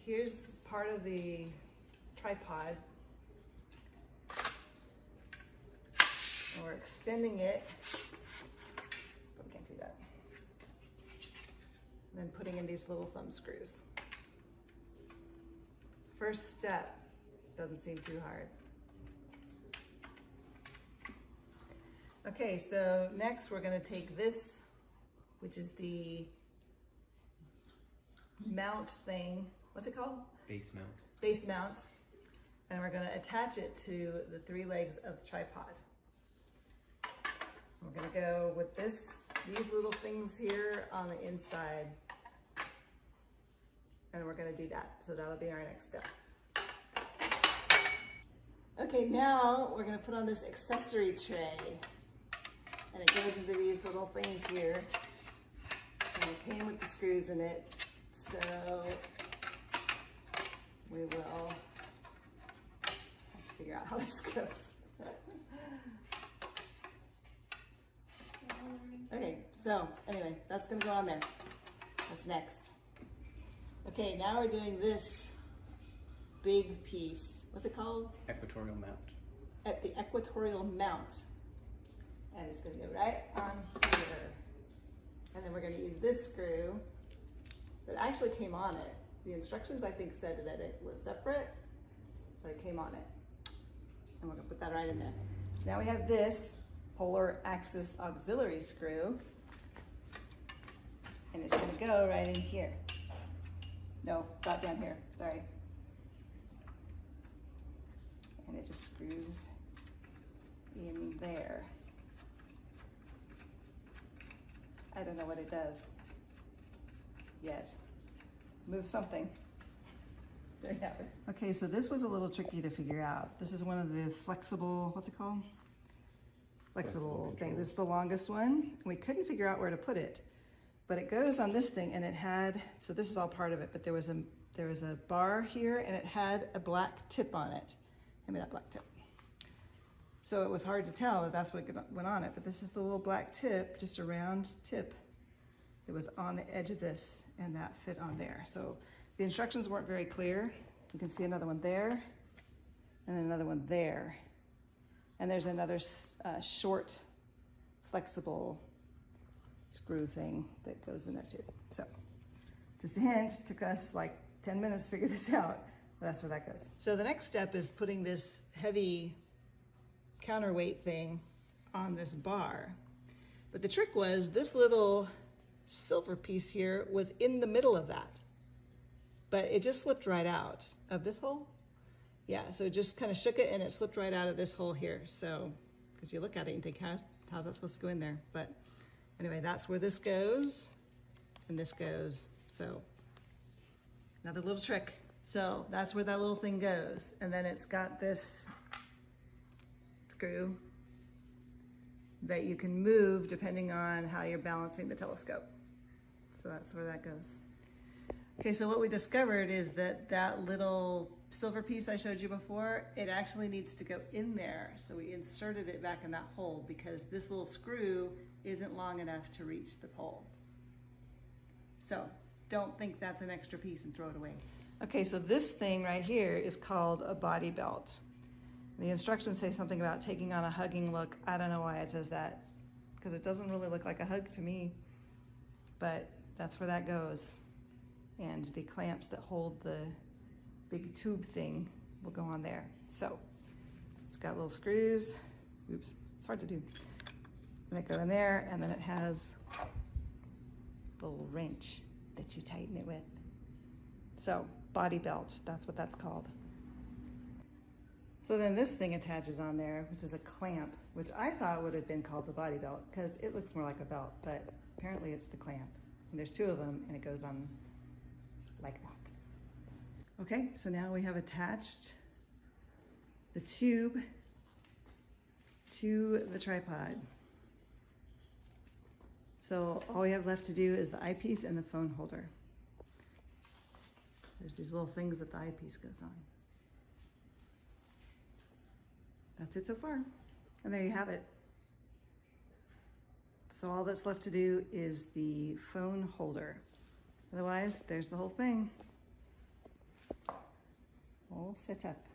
Here's part of the tripod. And we're extending it. Oh, can't see that. And then putting in these little thumb screws. First step doesn't seem too hard. Okay, so next we're going to take this, which is the mount thing. What's it called? Base mount. Base mount. And we're going to attach it to the 3 legs of the tripod. We're going to go with these little things here on the inside. And we're going to do that. So that'll be our next step. Okay, now we're going to put on this accessory tray. And it goes into these little things here. And it came with the screws in it. So we will have to figure out how this goes. Okay, so anyway, that's gonna go on there. That's next. Okay, now we're doing this big piece. What's it called? Equatorial mount. At the equatorial mount. And it's gonna go right on here. And then we're gonna use this screw that actually came on it. The instructions, I think, said that it was separate, but it came on it. And we're gonna put that right in there. So now we have this polar axis auxiliary screw, and it's gonna go right in here. No, not down here, sorry. And it just screws in there. I don't know what it does yet. Move something. There you have it. Okay, so this was a little tricky to figure out. This is one of the flexible, what's it called? Flexible things. It's the longest one. We couldn't figure out where to put it, but it goes on this thing, and it had, so this is all part of it, but there was a bar here, and it had a black tip on it. Hand me that black tip. So it was hard to tell that that's what went on it, but this is the little black tip, just a round tip that was on the edge of this, and that fit on there. So the instructions weren't very clear. You can see another one there, and then another one there. And there's another short, flexible screw thing that goes in there too. So just a hint, it took us like 10 minutes to figure this out, but that's where that goes. So the next step is putting this heavy counterweight thing on this bar. But the trick was this little silver piece here was in the middle of that, but it just slipped right out of this hole. Yeah, so it just kind of shook it and it slipped right out of this hole here. So, because you look at it and think, how's that supposed to go in there? But anyway, that's where this goes and this goes. So another little trick. So that's where that little thing goes. And then it's got this screw that you can move depending on how you're balancing the telescope. So that's where that goes. Okay, so what we discovered is that that little silver piece I showed you before, it actually needs to go in there. So we inserted it back in that hole because this little screw isn't long enough to reach the pole. So don't think that's an extra piece and throw it away. Okay, so this thing right here is called a body belt. The instructions say something about taking on a hugging look. I don't know why it says that, because it doesn't really look like a hug to me, but that's where that goes. And the clamps that hold the big tube thing will go on there. So it's got little screws. Oops, it's hard to do. And they go in there, and then it has the little wrench that you tighten it with. So body belt, that's what that's called. So then this thing attaches on there, which is a clamp, which I thought would have been called the body belt because it looks more like a belt, but apparently it's the clamp. And there's 2 of them, and it goes on like that. Okay, so now we have attached the tube to the tripod. So all we have left to do is the eyepiece and the phone holder. There's these little things that the eyepiece goes on. That's it so far. And there you have it. So all that's left to do is the phone holder. Otherwise, there's the whole thing all set up.